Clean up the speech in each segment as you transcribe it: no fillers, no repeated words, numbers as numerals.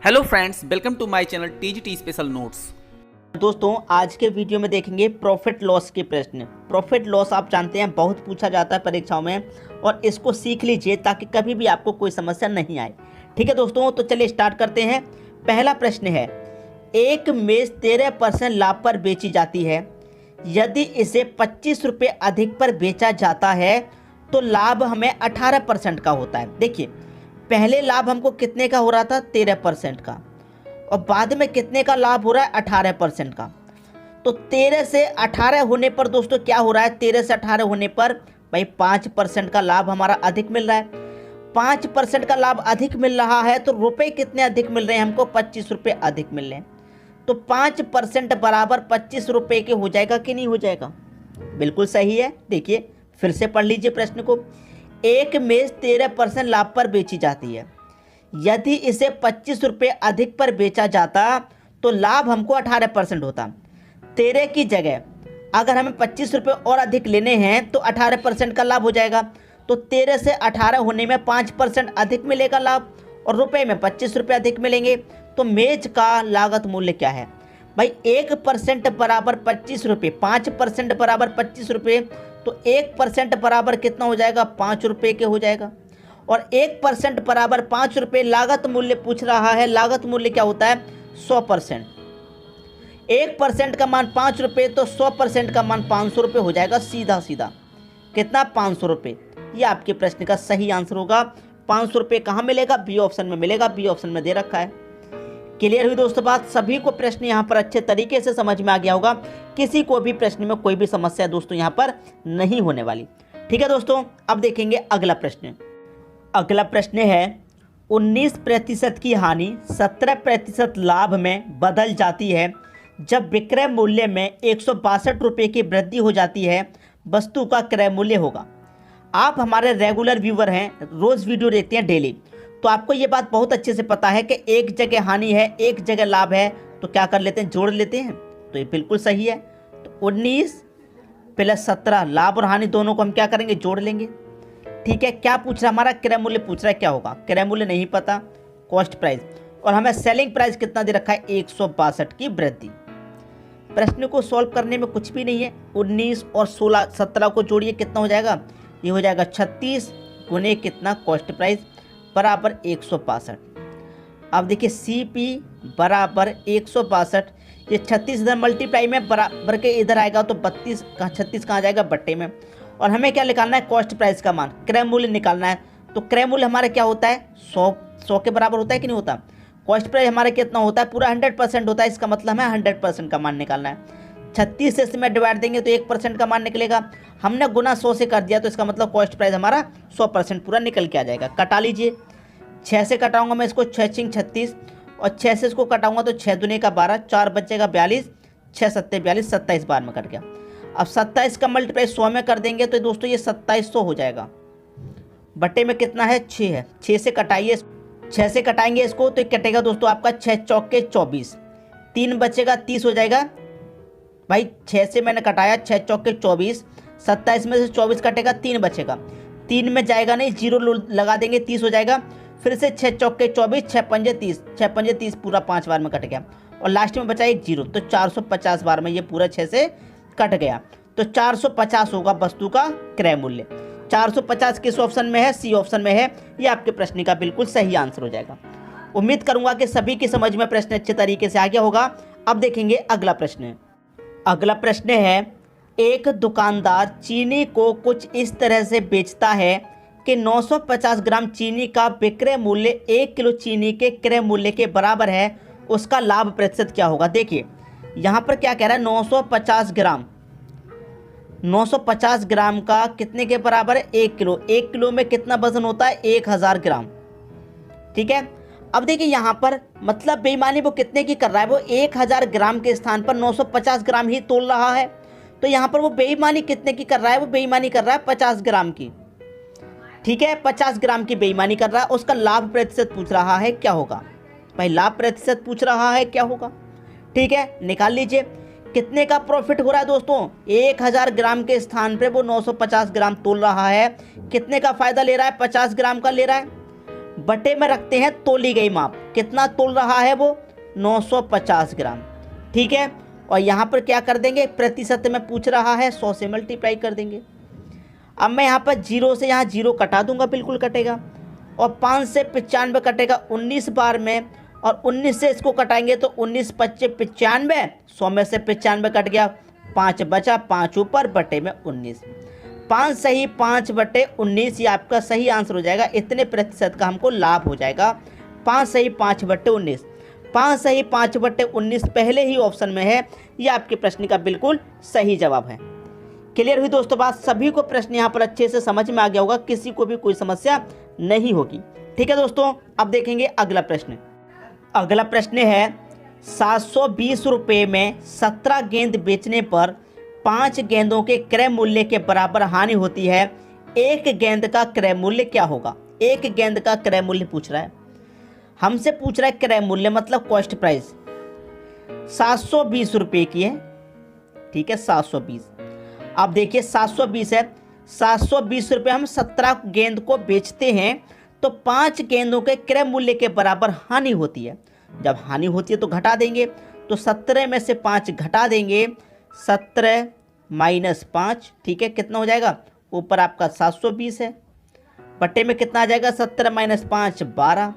Hello friends, welcome to my channel TGT special notes. दोस्तों आज के वीडियो में देखेंगे प्रॉफिट लॉस के प्रश्न। प्रॉफिट लॉस आप जानते हैं बहुत पूछा जाता है परीक्षाओं में, और इसको सीख लीजिए ताकि कभी भी आपको कोई समस्या नहीं आए। ठीक है दोस्तों, तो चलिए स्टार्ट करते हैं। पहला प्रश्न है, एक मेज 13% लाभ पर बेची जाती है। यदि इसे 25 रुपये अधिक पर बेचा जाता है तो लाभ हमें 18% का होता है। देखिए, पहले लाभ हमको कितने का हो रहा था? 13% का, और बाद में कितने का लाभ हो रहा है? 18% का। तो 13 से 18 होने पर दोस्तों क्या हो रहा है? 13 से 18 होने पर भाई 5% का लाभ हमारा अधिक मिल रहा है। 5% का लाभ अधिक मिल रहा है तो रुपए कितने अधिक मिल रहे हैं हमको? 25 रुपये अधिक मिल रहे हैं। तो 5% बराबर 25 रुपये के हो जाएगा कि नहीं हो जाएगा? बिल्कुल सही है। देखिए फिर से पढ़ लीजिए प्रश्न को। एक मेज 13% लाभ पर बेची जाती है। यदि इसे 25 रुपये अधिक पर बेचा जाता तो लाभ हमको 18% होता। 13 की जगह अगर हमें 25 रुपये और अधिक लेने हैं तो 18% का लाभ हो जाएगा। तो 13 से 18 होने में 5% अधिक मिलेगा लाभ, और रुपए में 25 रुपये अधिक मिलेंगे। तो मेज का लागत मूल्य क्या है भाई? 1% बराबर 25 रुपये, 5% बराबर 25 रुपये, तो 1% बराबर कितना हो जाएगा? 5 रुपये के हो जाएगा। और 1% बराबर 5 रुपये लागत मूल्य पूछ रहा है। लागत मूल्य क्या होता है? 100%। 1% का मान 5 रुपये, तो 100% का मान 500 रुपये हो जाएगा। सीधा सीधा कितना? 500 रुपये। ये आपके प्रश्न का सही आंसर होगा। 500 रुपये कहाँ मिलेगा? बी ऑप्शन में मिलेगा। बी ऑप्शन में दे रखा है। क्लियर हुई दोस्तों बात? सभी को प्रश्न यहाँ पर अच्छे तरीके से समझ में आ गया होगा। किसी को भी प्रश्न में कोई भी समस्या दोस्तों यहाँ पर नहीं होने वाली। ठीक है दोस्तों, अब देखेंगे अगला प्रश्न। अगला प्रश्न है, 19% की हानि 17% लाभ में बदल जाती है जब विक्रय मूल्य में 162 रुपये की वृद्धि हो जाती है। वस्तु का क्रय मूल्य होगा। आप हमारे रेगुलर व्यूवर हैं, रोज़ वीडियो देखते हैं डेली, तो आपको ये बात बहुत अच्छे से पता है कि एक जगह हानि है एक जगह लाभ है, तो क्या कर लेते हैं? जोड़ लेते हैं। तो ये बिल्कुल सही है। तो 19 + 17 लाभ और हानि दोनों को हम क्या करेंगे? जोड़ लेंगे। ठीक है, क्या पूछ रहा है? हमारा क्रय मूल्य पूछ रहा है। क्या होगा? क्रय मूल्य नहीं पता, कॉस्ट प्राइस, और हमें सेलिंग प्राइस कितना दे रखा है? 162 की वृद्धि। प्रश्न को सॉल्व करने में कुछ भी नहीं है। 19 और 16 17 को जोड़िए, कितना हो जाएगा? ये हो जाएगा 36 गुने कितना? कॉस्ट प्राइस बराबर 162। अब देखिए CP बराबर 162, ये 36 इधर मल्टीप्लाई में बराबर के इधर आएगा तो 32 का 36 कहाँ जाएगा? बट्टे में। और हमें क्या निकालना है? कॉस्ट प्राइस का मान, क्रय मूल्य निकालना है। तो क्रय मूल्य हमारा क्या होता है? 100 के बराबर होता है कि नहीं होता? कॉस्ट प्राइस हमारा कितना होता है? पूरा 100% होता है। इसका मतलब हमें 100% का मान निकालना है। 36 से इसमें डिवाइड देंगे तो 1% का मान निकलेगा। हमने गुना 100 से कर दिया तो इसका मतलब कॉस्ट प्राइस हमारा 100% पूरा निकल के आ जाएगा। कटा लीजिए। 6 से कटाऊंगा मैं इसको, 6 × 36, और 6 से इसको कटाऊंगा तो 6 दूने का 12, 4 बचेगा 42, 6 × 7 = 42, 27 बार में कट गया। अब 27 का मल्टीप्लाई 100 में कर देंगे तो दोस्तों ये 2700 हो जाएगा। बट्टे में कितना है? 6 है। 6 से कटाइए, 6 से कटाएंगे इसको तो कटेगा दोस्तों आपका 6 चौके 24, 3 बचेगा 30 हो जाएगा। भाई 6 से मैंने कटाया, 6 चौके 24, 27 में से 24 कटेगा, 3 बचेगा। 3 में जाएगा नहीं, 0 लगा देंगे, 30 हो जाएगा। फिर से 6 चौके 24, 6 पंजे 30, 6 पंजे 30 पूरा 5 बार में कट गया, और लास्ट में बचा एक 0, तो 450 बार में ये पूरा 6 से कट गया। तो 450 होगा वस्तु का क्रय मूल्य। 450 किस ऑप्शन में है? सी ऑप्शन में है। ये आपके प्रश्न का बिल्कुल सही आंसर हो जाएगा। उम्मीद करूंगा कि सभी की समझ में प्रश्न अच्छे तरीके से आ गया होगा। अब देखेंगे अगला प्रश्न। अगला प्रश्न है, एक दुकानदार चीनी को कुछ इस तरह से बेचता है कि 950 ग्राम चीनी का विक्रय मूल्य 1 किलो चीनी के क्रय मूल्य के बराबर है। उसका लाभ प्रतिशत क्या होगा? देखिए यहाँ पर क्या कह रहा है? 950 ग्राम, 950 ग्राम का कितने के बराबर है? 1 किलो। 1 किलो में कितना वजन होता है? 1000 ग्राम। ठीक है, अब देखिए यहाँ पर मतलब बेईमानी वो कितने की कर रहा है? वो 1000 ग्राम के स्थान पर 950 ग्राम ही तोल रहा है। तो यहाँ पर वो बेईमानी कितने की कर रहा है? वो बेईमानी कर रहा है 50 ग्राम की। ठीक है, 50 ग्राम की बेईमानी कर रहा है। उसका लाभ प्रतिशत पूछ रहा है, क्या होगा? भाई लाभ प्रतिशत पूछ रहा है, क्या होगा? ठीक है, निकाल लीजिए। कितने का प्रॉफिट हो रहा है दोस्तों? 1000 ग्राम के स्थान पे वो 950 ग्राम तोल रहा है। कितने का फायदा ले रहा है? 50 ग्राम का ले रहा है। बटे में रखते हैं तोली गई माप। कितना तोल रहा है वो? 950 ग्राम। ठीक है, और यहाँ पर क्या कर देंगे, प्रतिशत में पूछ रहा है, 100 से मल्टीप्लाई कर देंगे। अब मैं यहाँ पर 0 से यहाँ 0 कटा दूंगा, बिल्कुल कटेगा। और 5 से 95 कटेगा 19 बार में, और 19 से इसको कटाएंगे तो 19 25 95, 100 में से 95 कट गया, 5 बचा, 5 ऊपर, बटे में 19। 5 सही 5 बटे 19 ये आपका सही आंसर हो जाएगा। इतने प्रतिशत का हमको लाभ हो जाएगा। 5 सही 5 बटे 19, 5 सही 5 बटे 19 पहले ही ऑप्शन में है। ये आपके प्रश्न का बिल्कुल सही जवाब है। क्लियर हुई दोस्तों बात? सभी को प्रश्न यहाँ पर अच्छे से समझ में आ गया होगा, किसी को भी कोई समस्या नहीं होगी। ठीक है दोस्तों, अब देखेंगे अगला प्रश्न। अगला प्रश्न है 720 रुपये में 17 गेंद बेचने पर 5 गेंदों के क्रय मूल्य के बराबर हानि होती है। एक गेंद का क्रय मूल्य क्या होगा? एक गेंद का क्रय मूल्य पूछ रहा है हमसे, पूछ रहा है क्रय मूल्य मतलब कॉस्ट प्राइस। 720 रुपये की है, ठीक है, 720। अब देखिए 720 है, 720 रुपये हम 17 गेंद को बेचते हैं तो 5 गेंदों के क्रय मूल्य के बराबर हानि होती है। जब हानि होती है तो घटा देंगे, तो 17 में से 5 घटा देंगे, 17 माइनस 5, ठीक है, कितना हो जाएगा? ऊपर आपका 720 है, बट्टे में कितना आ जाएगा? 17 माइनस 5 12,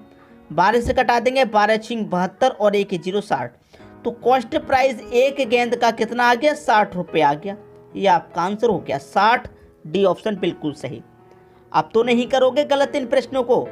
12 से कटा देंगे, 12 छिंग 72 और 1 0 60। तो कॉस्ट प्राइस एक गेंद का कितना आ गया? 60 रुपये आ गया। ये आपका आंसर हो गया 60। डी ऑप्शन बिल्कुल सही। अब तो नहीं करोगे गलत इन प्रश्नों को।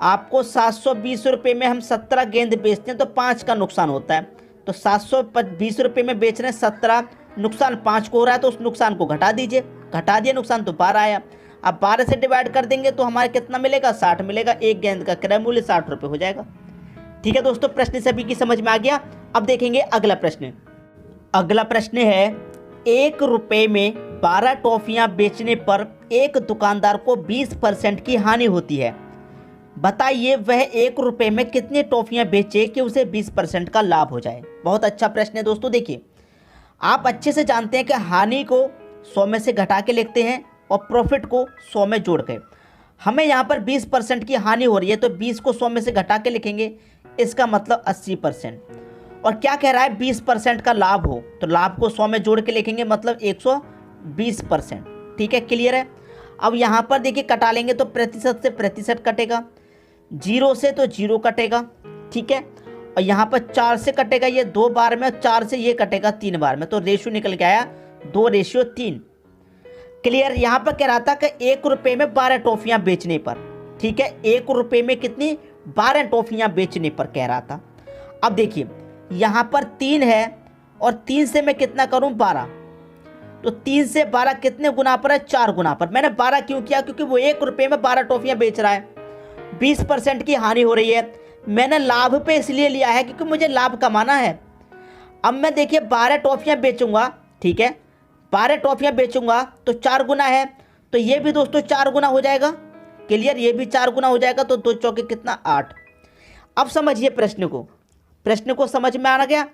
आपको 720 रुपये में हम 17 गेंद बेचते हैं तो 5 का नुकसान होता है, तो 720 रुपये में बेच रहे हैं 17, नुकसान 5 को हो रहा है तो उस नुकसान को घटा दीजिए, घटा दिया, नुकसान तो 12 आया। अब 12 से डिवाइड कर देंगे तो हमारे कितना मिलेगा? 60 मिलेगा। एक गेंद का क्रय मूल्य 60 रुपये हो जाएगा। ठीक है दोस्तों, प्रश्न सभी की समझ में आ गया। अब देखेंगे अगला प्रश्न। अगला प्रश्न है 1 रुपये में 12 टॉफियाँ बेचने पर एक दुकानदार को 20% की हानि होती है। बताइए वह 1 रुपये में कितनी टॉफियाँ बेचे कि उसे 20% का लाभ हो जाए। बहुत अच्छा प्रश्न है दोस्तों। देखिए, आप अच्छे से जानते हैं कि हानि को 100 में से घटा के लिखते हैं और प्रॉफिट को 100 में जोड़ के। हमें यहाँ पर 20% की हानि हो रही है तो 20 को 100 में से घटा के लिखेंगे, इसका मतलब 80%। और क्या कह रहा है? 20% का लाभ हो तो लाभ को 100 में जोड़ के लिखेंगे, मतलब 120%। ठीक है, क्लियर है? अब यहाँ पर देखिए कटा लेंगे तो प्रतिशत से प्रतिशत कटेगा, 0 से तो 0 कटेगा, ठीक है, और यहाँ पर 4 से कटेगा ये 2 बार में, 4 से ये कटेगा 3 बार में, तो रेशियो निकल के आया 2:3। क्लियर? यहाँ पर कह रहा था कि 1 रुपये में 12 टॉफियाँ बेचने पर, ठीक है, 1 रुपये में कितनी? 12 टॉफियाँ बेचने पर कह रहा था। अब देखिए यहाँ पर 3 है और 3 से मैं कितना करूँ? 12, तो 3 से 12 कितने गुना पर है? 4 गुना पर। मैंने 12 क्यों किया? क्योंकि वो 1 रुपये में 12 टॉफियाँ बेच रहा है, 20% की हानि हो रही है। मैंने लाभ पे इसलिए लिया है क्योंकि मुझे लाभ कमाना है। अब मैं देखिए 12 टॉफियाँ बेचूंगा, ठीक है, 12 टॉफियाँ बेचूंगा तो 4 गुना है, तो ये भी दोस्तों 4 गुना हो जाएगा। क्लियर? ये भी 4 गुना हो जाएगा, तो 2 चौके कितना? 8। अब समझिए प्रश्न को समझ में आ गया।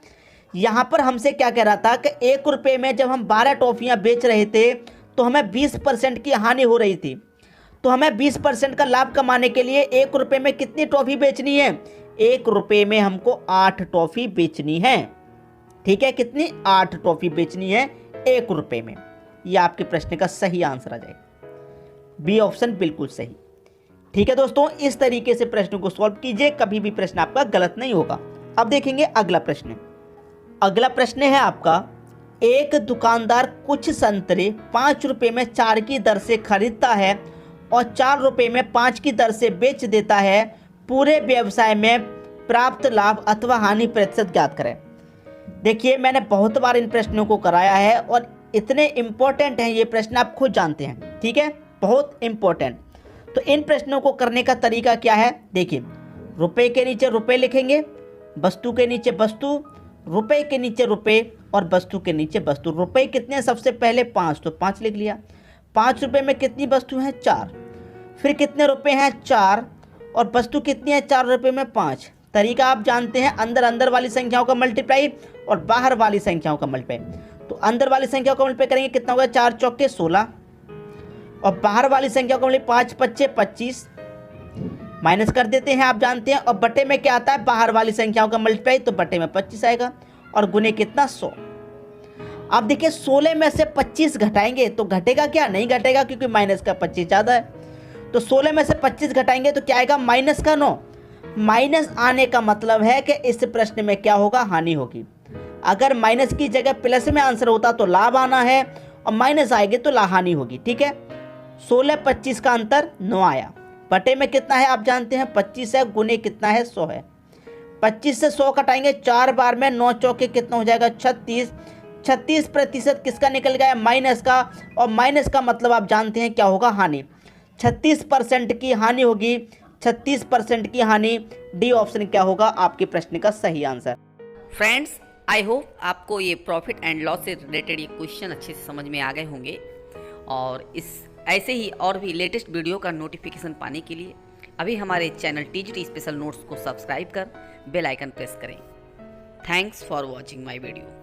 यहाँ पर हमसे क्या कह रहा था कि 1 रुपये में जब हम 12 टॉफियाँ बेच रहे थे तो हमें 20% की हानि हो रही थी, तो हमें 20% का लाभ कमाने के लिए 1 रुपये में कितनी टॉफ़ी बेचनी है? 1 रुपये में हमको 8 टॉफ़ी बेचनी है। ठीक है, कितनी? 8 टॉफ़ी बेचनी है 1 रुपये में। ये आपके प्रश्न का सही आंसर आ जाएगा, बी ऑप्शन बिल्कुल सही। ठीक है दोस्तों, इस तरीके से प्रश्न को सॉल्व कीजिए, कभी भी प्रश्न आपका गलत नहीं होगा। अब देखेंगे अगला प्रश्न। अगला प्रश्न है आपका, एक दुकानदार कुछ संतरे 5 रुपये में 4 की दर से खरीदता है और 4 रुपये में 5 की दर से बेच देता है। पूरे व्यवसाय में प्राप्त लाभ अथवा हानि प्रतिशत ज्ञात करें। देखिए, मैंने बहुत बार इन प्रश्नों को कराया है और इतने इम्पोर्टेंट हैं ये प्रश्न, आप खुद जानते हैं। ठीक है, बहुत इम्पोर्टेंट। तो इन प्रश्नों को करने का तरीका क्या है? देखिए, रुपये के नीचे रुपये लिखेंगे, वस्तु के नीचे वस्तु, रुपये के नीचे रुपये और वस्तु के नीचे वस्तु। रुपये कितने हैं? सबसे पहले 5, तो 5 लिख लिया। 5 रुपये में कितनी वस्तु हैं? 4। फिर कितने रुपये हैं? 4, और वस्तु कितनी है? 4 रुपये में 5। तरीका आप जानते हैं, अंदर वाली संख्याओं का मल्टीप्लाई और बाहर वाली संख्याओं का मल्टीप्लाई। तो अंदर वाली संख्याओं का मल्टीप्लाई करेंगे, कितना होगा? 4 चौके 16, और बाहर वाली संख्या का मल्टीप्लाई 5 पच्चे 25, माइनस कर देते हैं, आप जानते हैं। और बटे में क्या आता है, बाहर वाली संख्याओं का मल्टीप्लाई, तो बटे में 25 आएगा और गुने कितना 100। अब देखिए 16 में से 25 घटाएंगे तो घटेगा क्या, नहीं घटेगा क्योंकि माइनस का 25 ज़्यादा है। तो 16 में से 25 घटाएंगे तो क्या आएगा, माइनस का 9। माइनस आने का मतलब है कि इस प्रश्न में क्या होगा, हानि होगी। अगर माइनस की जगह प्लस में आंसर होता तो लाभ आना है, और माइनस आएगी तो हानि होगी। ठीक है, 16-25 का अंतर 9 आया। बटे में कितना है आप जानते हैं, 25 है, गुने कितना है 100 है। 25 से 100 घटाएंगे 4 बार में, 9 चौके कितना हो जाएगा 36। 36% किसका निकल गया, माइनस का, और माइनस का मतलब आप जानते हैं क्या होगा, हानि। 36% की हानि होगी, 36% की हानि। डी ऑप्शन क्या होगा आपके प्रश्न का सही आंसर। फ्रेंड्स, आई होप आपको ये प्रॉफिट एंड लॉस से रिलेटेड ये क्वेश्चन अच्छे से समझ में आ गए होंगे। और इस ऐसे ही और भी लेटेस्ट वीडियो का नोटिफिकेशन पाने के लिए अभी हमारे चैनल टीजीटी स्पेशल नोट्स को सब्सक्राइब कर बेल आइकन प्रेस करें। Thanks for watching my video.